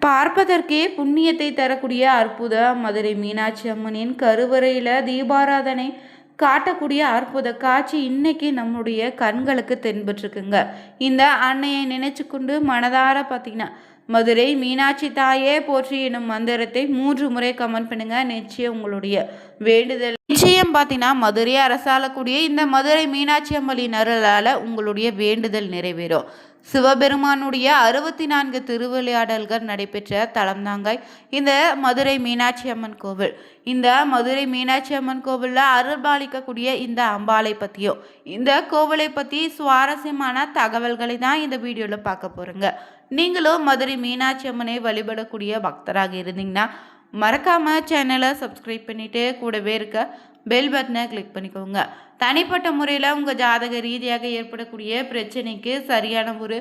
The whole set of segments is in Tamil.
பார்ப்பதற்கே புண்ணியத்தை தரக்கூடிய அற்புத மதுரை மீனாட்சி அம்மனின் கருவறையில் தீபாராதனை காட்டக்கூடிய அற்புத காட்சி இன்னைக்கு நம்முடைய கண்களுக்கு தென்பட்டுருக்குங்க. இந்த அன்னையை நினைச்சு கொண்டு மனதார பார்த்தீங்கன்னா மதுரை மீனாட்சி தாயே போற்றி எனும் மந்திரத்தை 3 முறை கமெண்ட் பண்ணுங்க. நிச்சயம் உங்களுடைய வேண்டுதல் நிச்சயம் பார்த்தீங்கன்னா மதுரை அரசாளக்கூடிய இந்த மதுரை மீனாட்சி அம்மனின் அருளால் உங்களுடைய வேண்டுதல் நிறைவேறும். சிவபெருமானுடைய 64 திருவிளையாடல்கள் நடைபெற்ற தலம்தாங்க இந்த மதுரை மீனாட்சி அம்மன் கோவில். இந்த மதுரை மீனாட்சி அம்மன் கோவிலில் அருள்பாலிக்கக்கூடிய இந்த அம்பாளை பற்றியும் இந்த கோவிலை பற்றி சுவாரஸ்யமான தகவல்களை தான் இந்த வீடியோவில் பார்க்க போகிறோங்க. நீங்களும் மதுரை மீனாட்சி அம்மனை வழிபடக்கூடிய பக்தராக இருந்தீங்கன்னா மறக்காமல் சேனலை சப்ஸ்கிரைப் பண்ணிவிட்டு கூடவே இருக்க பெல் பட்டனை கிளிக் பண்ணிக்கோங்க. தனிப்பட்ட முறையில் உங்கள் ஜாதக ரீதியாக ஏற்படக்கூடிய பிரச்சனைக்கு சரியான ஒரு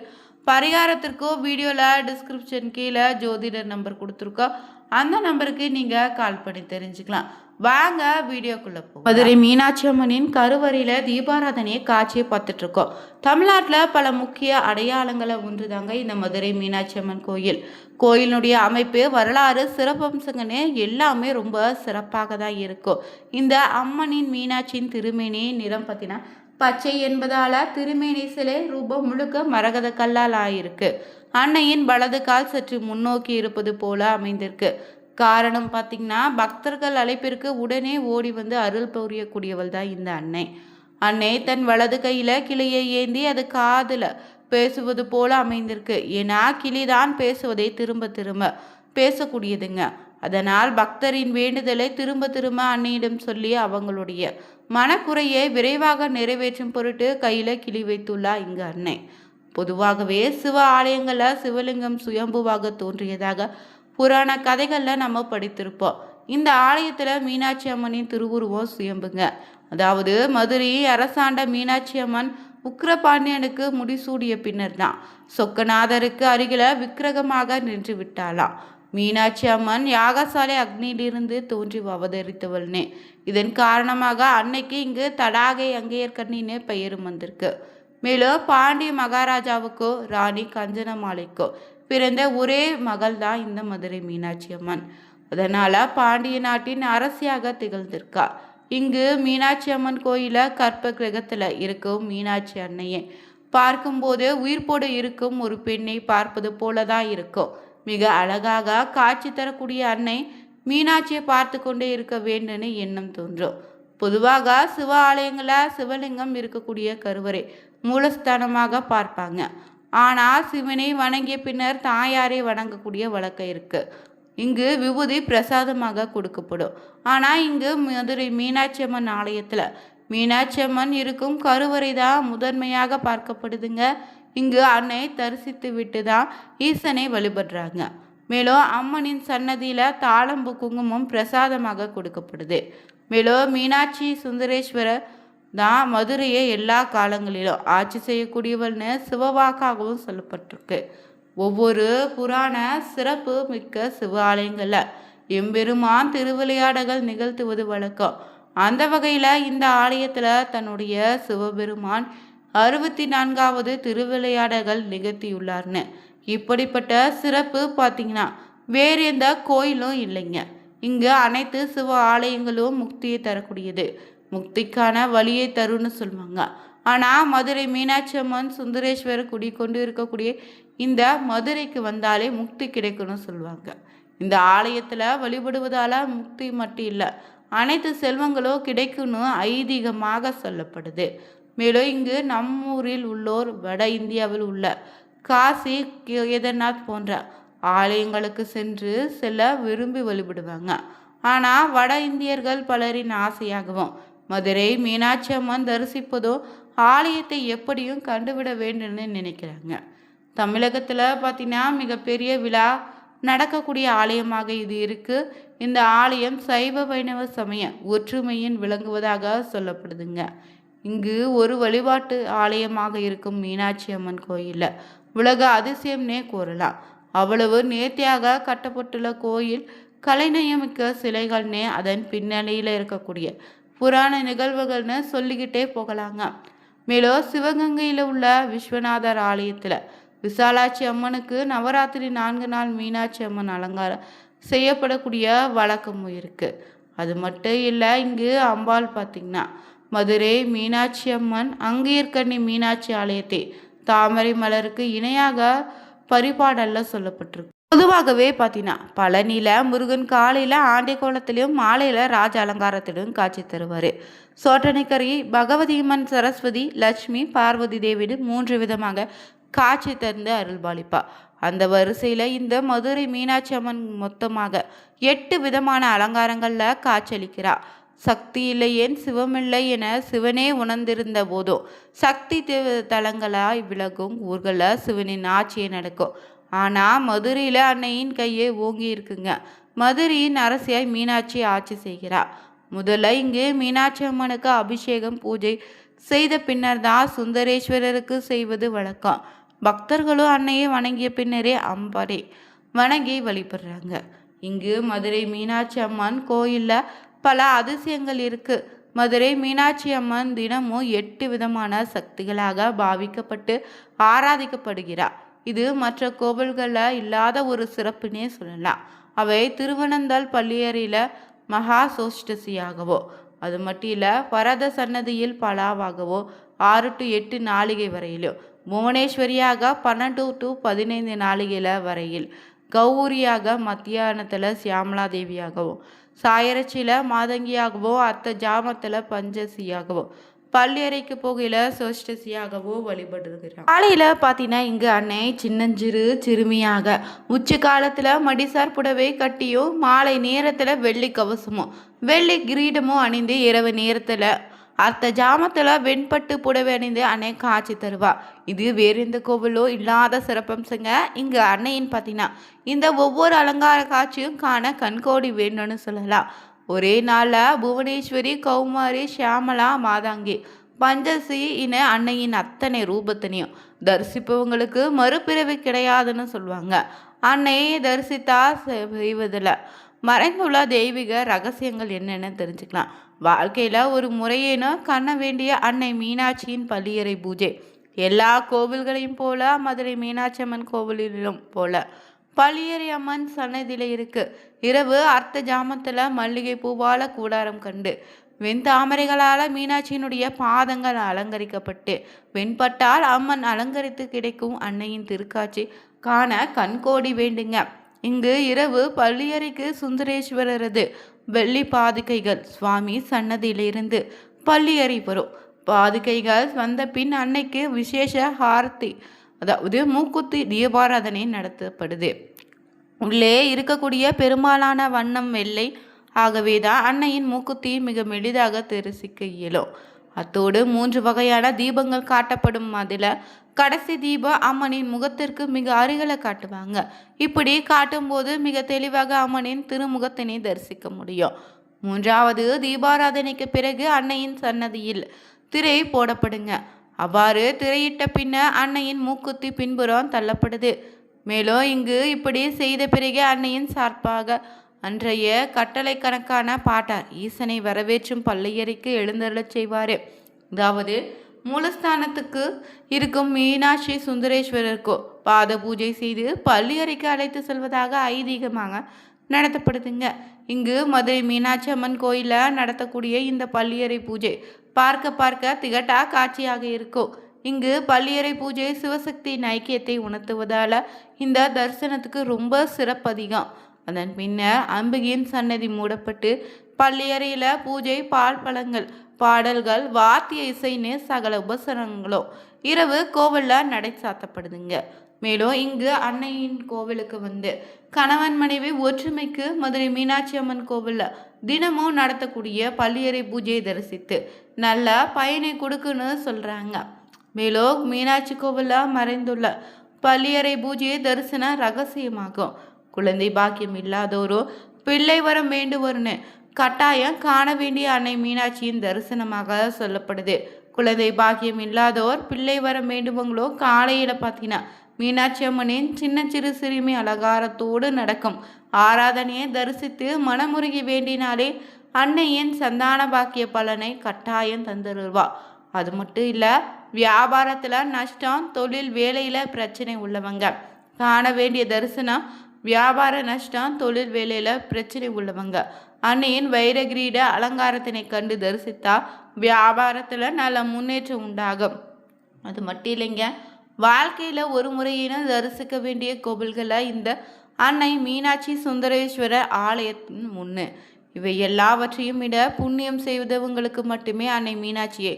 பரிகாரத்திற்கோ வீடியோவில் டிஸ்கிரிப்ஷன் கீழே ஜோதிடர் நம்பர் கொடுத்துருக்கோம். அந்த நம்பருக்கு நீங்கள் கால் பண்ணி தெரிஞ்சுக்கலாம். வாங்க வீடியோக்குள்ளே போ. மதுரை மீனாட்சி அம்மனின் கருவறையில் தீபாராதனையை காட்சியை பார்த்துட்ருக்கோம். தமிழ்நாட்டில் பல முக்கிய அடையாளங்களை ஒன்று தாங்க இந்த மதுரை மீனாட்சி அம்மன் கோயில். கோயிலுடைய அமைப்பு, வரலாறு, சிறப்பம்சங்கன்னு எல்லாமே ரொம்ப சிறப்பாக தான் இருக்கும். இந்த அம்மனின் மீனாட்சியின் திருமேனி நிறம் பார்த்தீங்கன்னா பச்சை என்பதால் திருமேனி சிலை ரூபம் முழுக்க மரகத கல்லால் ஆயிருக்கு. அன்னையின் வலது கால் சற்று முன்னோக்கி இருப்பது போல அமைந்திருக்கு. காரணம் பார்த்திங்கன்னா பக்தர்கள் அழைப்பிற்கு உடனே ஓடி வந்து அருள் புரியக்கூடியவள் தான் இந்த அன்னை. அன்னை தன் வலது கையில் கிளியை ஏந்தி அது காதில் பேசுவது போல அமைந்திருக்கு. ஏன்னா கிளிதான் பேசுவதை திரும்ப திரும்ப பேசக்கூடியதுங்க. அதனால் பக்தரின் வேண்டுதலை திரும்ப திரும்ப அன்னையிடம் சொல்லி அவங்களுடைய மனக்குறையை விரைவாக நிறைவேற்றும் பொருட்டு கையில் கிளி வைத்துள்ளா இங்கு அன்னை. பொதுவாகவே சிவ ஆலயங்களில் சிவலிங்கம் சுயம்புவாக தோன்றியதாக புராண கதைகளில் நம்ம படித்திருப்போம். இந்த ஆலயத்தில் மீனாட்சி அம்மனின் திருவுருவம் சுயம்புங்க. அதாவது மதுரையை அரசாண்ட மீனாட்சி அம்மன் உக்கிரபாண்டியனுக்கு முடிசூடிய பின்னர் தான் சொக்கநாதருக்கு அருகில விக்கிரகமாக நின்று விட்டாளாம். மீனாட்சி அம்மன் யாகசாலை அக்னியிலிருந்து தோன்றி அவதரித்தவள்னே. இதன் காரணமாக அன்னைக்கு இங்கு தடாகை அங்கையர்கண்ணின்னு பெயரும் வந்திருக்கு. மேலும் பாண்டிய மகாராஜாவுக்கோ ராணி கஞ்சனமாலைக்கோ பிறந்த ஒரே மகள் தான் இந்த மதுரை மீனாட்சி அம்மன். அதனால பாண்டிய நாட்டின் அரசியாக திகழ்ந்திருக்கா. இங்கு மீனாட்சி அம்மன் கோயில கற்ப கிரகத்துல இருக்கும் மீனாட்சி அன்னையை பார்க்கும்போது உயிர்ப்போடு இருக்கும் ஒரு பெண்ணை பார்ப்பது போலதான் இருக்கும். மிக அழகாக காட்சி தரக்கூடிய அன்னை மீனாட்சியை பார்த்து கொண்டே இருக்க வேண்டும்னு எண்ணம் தோன்றும். பொதுவாக சிவ ஆலயங்களில் சிவலிங்கம் இருக்கக்கூடிய கருவறை மூலஸ்தானமாக பார்ப்பாங்க. ஆனால் சிவனை வணங்கிய பின்னர் தாயாரை வணங்கக்கூடிய வழக்கம் இருக்கு. இங்கு விபூதி பிரசாதமாக கொடுக்கப்படும். ஆனால் இங்கு மதுரை மீனாட்சி அம்மன் ஆலயத்தில் மீனாட்சி அம்மன் இருக்கும் கருவறை தான் முதன்மையாக பார்க்கப்படுதுங்க. இங்கு அன்னை தரிசித்து விட்டு தான் ஈசனை வழிபடுறாங்க. மேலும் அம்மனின் சன்னதியில் தாளம்பு குங்குமம் பிரசாதமாக கொடுக்கப்படுது. மேலும் மீனாட்சி சுந்தரேஸ்வரர் தான் மதுரையை எல்லா காலங்களிலும் ஆட்சி செய்யக்கூடியவள்னு சிவவாக்காகவும் சொல்லப்பட்டிருக்கு. ஒவ்வொரு புராண சிறப்பு மிக்க சிவாலயங்களில் எம்பெருமான் திருவிளையாடல்கள் நிகழ்த்துவது வழக்கம். அந்த வகையில் இந்த ஆலயத்தில் தன்னுடைய சிவபெருமான் 64வது திருவிளையாடல்கள் நிகழ்த்தியுள்ளார்னு. இப்படிப்பட்ட சிறப்பு பார்த்தீங்கன்னா வேறு எந்த கோயிலும் இல்லைங்க. இங்கு அனைத்து சிவ ஆலயங்களும் முக்தியை தரக்கூடியது, முக்திக்கான வழியை தருன்னு சொல்லுவாங்க. ஆனால் மதுரை மீனாட்சி அம்மன் சுந்தரேஸ்வரர் குடிக்கொண்டு இருக்கக்கூடிய இந்த மதுரைக்கு வந்தாலே முக்தி கிடைக்கும்னு சொல்லுவாங்க. இந்த ஆலயத்தில் வழிபடுவதால் முக்தி மட்டும் இல்லை, அனைத்து செல்வங்களும் கிடைக்கும்னு ஐதீகமாக சொல்லப்படுது. மேலும் இங்கு நம்மூரில் உள்ளோர் வட இந்தியாவில் உள்ள காசி, கேதார்நாத் போன்ற ஆலயங்களுக்கு செல்ல விரும்பி வழிபடுவாங்க. ஆனால் வட இந்தியர்கள் பலரின் ஆசையாகவும் மதுரை மீனாட்சி அம்மன் தரிசிப்பதோ ஆலயத்தை எப்படியும் கண்டுவிட வேண்டும்னு நினைக்கிறாங்க. தமிழகத்தில் பார்த்தீங்கன்னா மிகப்பெரிய விழா நடக்கக்கூடிய ஆலயமாக இது இருக்குது. இந்த ஆலயம் சைவ வைணவ சமய ஒற்றுமையின் விளங்குவதாக சொல்லப்படுதுங்க. இங்கு ஒரு வழிபாட்டு ஆலயமாக இருக்கும் மீனாட்சி அம்மன் கோயிலில் உலக அதிசயம்னே கூறலாம். அவ்வளவு நேர்த்தியாக கட்டப்பட்டுள்ள கோயில், கலைநயமிக்க சிலைகள்னே அதன் பின்னணியில் இருக்கக்கூடிய புராண நிகழ்வுகள்னு சொல்லிக்கிட்டே போகலாங்க. மேலும் சிவகங்கையில் உள்ள விஸ்வநாதர் ஆலயத்தில் விசாலாட்சி அம்மனுக்கு நவராத்திரி 4 நாள் மீனாட்சி அம்மன் அலங்காரம் செய்யப்படக்கூடிய வழக்கமும் இருக்குது. அது மட்டும் இல்லை, இங்கு அம்பாள் பார்த்திங்கன்னா மதுரை மீனாட்சி அம்மன் அங்கேயர்கண்ணி மீனாட்சி ஆலயத்தை தாமரை மலருக்கு இணையாக பரிபாடல்ல சொல்லப்பட்டிருக்கு. பொதுவாகவே பார்த்தீங்கன்னா பழனியில் முருகன் காலையில் ஆண்டிய கோலத்திலையும் மாலையில் ராஜ அலங்காரத்திலும் காட்சி தருவார். சோட்டனைக்கரை பகவதியம்மன் சரஸ்வதி லட்சுமி பார்வதி தேவிடு 3 விதமாக காட்சி தந்து அருள்பாலிப்பா. அந்த வரிசையில் இந்த மதுரை மீனாட்சி அம்மன் மொத்தமாக 8 விதமான அலங்காரங்களில் காட்சியளிக்கிறார். சக்தி இல்லையேன் சிவமில்லை என சிவனே உணர்ந்திருந்த போதும் சக்தி தலங்களாய் விலகும் ஊர்களில் சிவனின் ஆட்சியை நடக்கும். ஆனால் மதுரையில் அன்னையின் கையை ஓங்கி இருக்குங்க. மதுரையின் அரசியாய் மீனாட்சி ஆட்சி செய்கிறார். முதல்ல இங்கு மீனாட்சி அம்மனுக்கு அபிஷேகம் பூஜை செய்த பின்னர் தான் சுந்தரேஸ்வரருக்கு செய்வது வழக்கம். பக்தர்களும் அன்னையை வணங்கிய பின்னரே அம்பரை வணங்கி வழிபடுறாங்க. இங்கு மதுரை மீனாட்சி அம்மன் கோயிலில் பல அதிசயங்கள் இருக்கு. மதுரை மீனாட்சி அம்மன் தினமும் 8 விதமான சக்திகளாக பாவிக்கப்பட்டு ஆராதிக்கப்படுகிறார். இது மற்ற கோவில்களில் இல்லாத ஒரு சிறப்புனே சொல்லலாம். அவை திருவனந்தல் பள்ளியறையில் மகா சோஷ்டசியாகவோ, அது மட்டும் இல்லை வரத சன்னதியில் பலாவாகவோ 6 to 8 நாளிகை வரையிலும், புவனேஸ்வரியாக 12 to 15 நாளிகையில் வரையில், கௌரியாக மத்தியானத்தில் சியாமலா தேவியாகவும், சாயரச்சியில் மாதங்கியாகவோ, அர்த்த ஜாமத்தில் பஞ்சசியாகவோ, பள்ளியறைக்கு போகையில் சோஷ்டசியாகவோ வழிபடுகிறார். காலையில் பார்த்தீங்கன்னா இங்கு அன்னை சின்னஞ்சிறு சிறுமியாக உச்சி காலத்தில் மடிசார் புடவை கட்டியும், மாலை நேரத்தில் வெள்ளி கவசமும் வெள்ளி கிரீடமும் அணிந்து, இரவு நேரத்தில் அர்த்த ஜாமத்தில் வெண்பட்டு புடவை அணிந்து அன்னை காட்சி தருவா. இது வேறு எந்த கோவிலோ இல்லாத சிறப்பம்சங்க. இங்கு அன்னையின் பார்த்தீங்கன்னா இந்த ஒவ்வொரு அலங்கார காட்சியும் காண கண்கோடி வேணும்னு சொல்லலாம். ஒரே நாளில் புவனேஸ்வரி, கௌமாரி, ஷியாமலா, மாதாங்கி, பஞ்சசி இன அன்னையின் அத்தனை ரூபத்தினையும் தரிசிப்பவங்களுக்கு மறுபிறவி கிடையாதுன்னு சொல்லுவாங்க. அன்னையை தரிசித்தா செய்வதில் மறைந்துள்ள தெய்வீக ரகசியங்கள் என்னென்னு தெரிஞ்சுக்கலாம். வாழ்க்கையில் ஒரு முறையேன்னு காண வேண்டிய அன்னை மீனாட்சியின் பள்ளியறை பூஜை எல்லா கோவில்களையும் போல மதுரை மீனாட்சி அம்மன் கோவிலிலும் போல பள்ளியறை அம்மன் சன்னதியில் இருக்கு. இரவு அர்த்த ஜாமத்தில் மல்லிகை பூவால கூடாரம் கண்டு வெண்தாமரைகளால் மீனாட்சியினுடைய பாதங்கள் அலங்கரிக்கப்பட்டு வெண்பட்டால் அம்மன் அலங்கரித்து கிடைக்கும் அன்னையின் திருக்காட்சி காண கண்கோடி வேண்டுங்க. இங்கு இரவு பள்ளியறைக்கு சுந்தரேஸ்வரரது வெள்ளி பாதுகைகள் சுவாமி சன்னதியிலிருந்து பள்ளியறை வரும். பாதுகைகள் வந்த பின் அன்னைக்கு விசேஷ ஹாரத்தி, அதாவது மூக்குத்தி தீபாராதனை நடத்தப்படுது. உள்ளே இருக்கக்கூடிய பெரும்பாலான வண்ணம் வெள்ளை. ஆகவே தான் அன்னையின் மூக்குத்தி மிக மெளிதாக தரிசிக்க இயலும். அத்தோடு 3 வகையான தீபங்கள் காட்டப்படும். அதில் கடைசி தீபம் அம்மனின் முகத்திற்கு மிக அருகில காட்டுவாங்க. இப்படி காட்டும்போது மிக தெளிவாக அம்மனின் திருமுகத்தினை தரிசிக்க முடியும். 3வது தீபாராதனைக்கு பிறகு அன்னையின் சன்னதியில் திரை போடப்படுங்க. அவ்வாறு திரையிட்ட பின்ன அன்னையின் மூக்குத்தி பின்புறம் தள்ளப்படுது. மேலும் இங்கு இப்படி செய்த பிறகு அன்னையின் சார்பாக அன்றைய கட்டளை கணக்கான பாட்டார் ஈசனை வரவேற்றும் பள்ளியறைக்கு எழுந்தருளச் செய்வார். அதாவது மூலஸ்தானத்துக்கு இருக்கும் மீனாட்சி சுந்தரேஸ்வரருக்கோ பாத பூஜை செய்து பள்ளியறைக்கு அழைத்து செல்வதாக ஐதீகமாக நடத்தப்படுதுங்க. இங்கு மதுரை மீனாட்சி அம்மன் கோயிலில் நடத்தக்கூடிய இந்த பள்ளியறை பூஜை பார்க்க திகட்டா காட்சியாக இருக்கும். இங்கு பள்ளியறை பூஜை சிவசக்தியின் ஐக்கியத்தை உணர்த்துவதால் இந்த தரிசனத்துக்கு ரொம்ப சிறப்பதிகம். அதன் பின்னர் அம்பிகையின் சன்னதி மூடப்பட்டு பள்ளியறையில் பூஜை, பால் பழங்கள், பாடல்கள், வாத்திய இசைன்னு சகல உபசரங்களும் இரவு கோவிலில் நடை சாத்தப்படுதுங்க. மேலும் இங்கு அன்னையின் கோவிலுக்கு வந்து கணவன் மனைவி ஒற்றுமைக்கு மதுரை மீனாட்சி அம்மன் கோவிலில் தினமும் நடத்தக்கூடிய பள்ளியறை பூஜையை தரிசித்து நல்ல பயனை கொடுக்குன்னு சொல்கிறாங்க. மேலும் மீனாட்சி கோவிலில் மறைந்துள்ள பள்ளியறை பூஜையை தரிசன ரகசியமாகும். குழந்தை பாக்கியம் இல்லாதோரோ பிள்ளை வரம் வேண்டுவோர்னு கட்டாயம் காண வேண்டிய அன்னை மீனாட்சியின் தரிசனமாக சொல்லப்படுது. குழந்தை பாக்கியம் இல்லாதோர் பிள்ளை வரம் வேண்டுவங்களோ காலையில் பார்த்தீங்கன்னா மீனாட்சி அம்மனின் சின்ன சிறு சிறுமி அலங்காரத்தோடு நடக்கும் ஆராதனையை தரிசித்து மனமுருகி வேண்டினாலே அன்னையின் சந்தான பாக்கிய பலனை கட்டாயம் தந்துருவா. அது மட்டும் இல்லை, வியாபாரத்தில் நஷ்டம், தொழில் வேலையில் பிரச்சனை உள்ளவங்க காண வேண்டிய தரிசனம். வியாபார நஷ்டம், தொழில் வேலையில் பிரச்சனை உள்ளவங்க அன்னையின் வைரகிரீட அலங்காரத்தினை கண்டு தரிசித்தா வியாபாரத்தில் நல்ல முன்னேற்றம் உண்டாகும். அது மட்டும் இல்லைங்க, வாழ்க்கையில் ஒரு முறையின தரிசிக்க வேண்டிய கோவில்களை இந்த அன்னை மீனாட்சி சுந்தரேஸ்வர ஆலயத்தின் முன்னு. இவை எல்லாவற்றையும் விட புண்ணியம் செய்தவங்களுக்கு மட்டுமே அன்னை மீனாட்சியை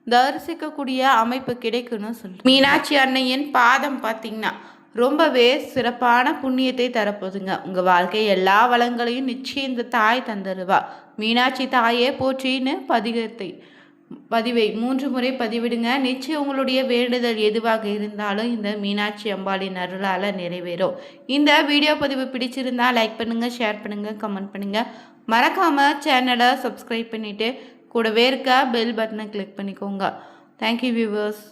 தரிசிக்கக்கூடிய அமைப்பு கிடைக்குன்னு சொல்றேன். மீனாட்சி அன்னையின் பாதம் பார்த்தீங்கன்னா ரொம்பவே சிறப்பான புண்ணியத்தை தரப்போதுங்க. உங்கள் வாழ்க்கை எல்லா வளங்களையும் நிச்சயம் இந்த தாய் தந்துடுவா. மீனாட்சி தாயே போற்றின்னு பதிவை 3 முறை பதிவிடுங்க. நிச்சயம் உங்களுடைய வேண்டுதல் எதுவாக இருந்தாலும் இந்த மீனாட்சி அம்பாளின் அருளால் நிறைவேறும். இந்த வீடியோ பதிவு பிடிச்சிருந்தா லைக் பண்ணுங்கள், ஷேர் பண்ணுங்கள், கமெண்ட் பண்ணுங்கள். மறக்காமல் சேனலை சப்ஸ்கிரைப் பண்ணிவிட்டு கூடவே இருக்க பெல் பட்டனை கிளிக் பண்ணிக்கோங்க. Thank you viewers.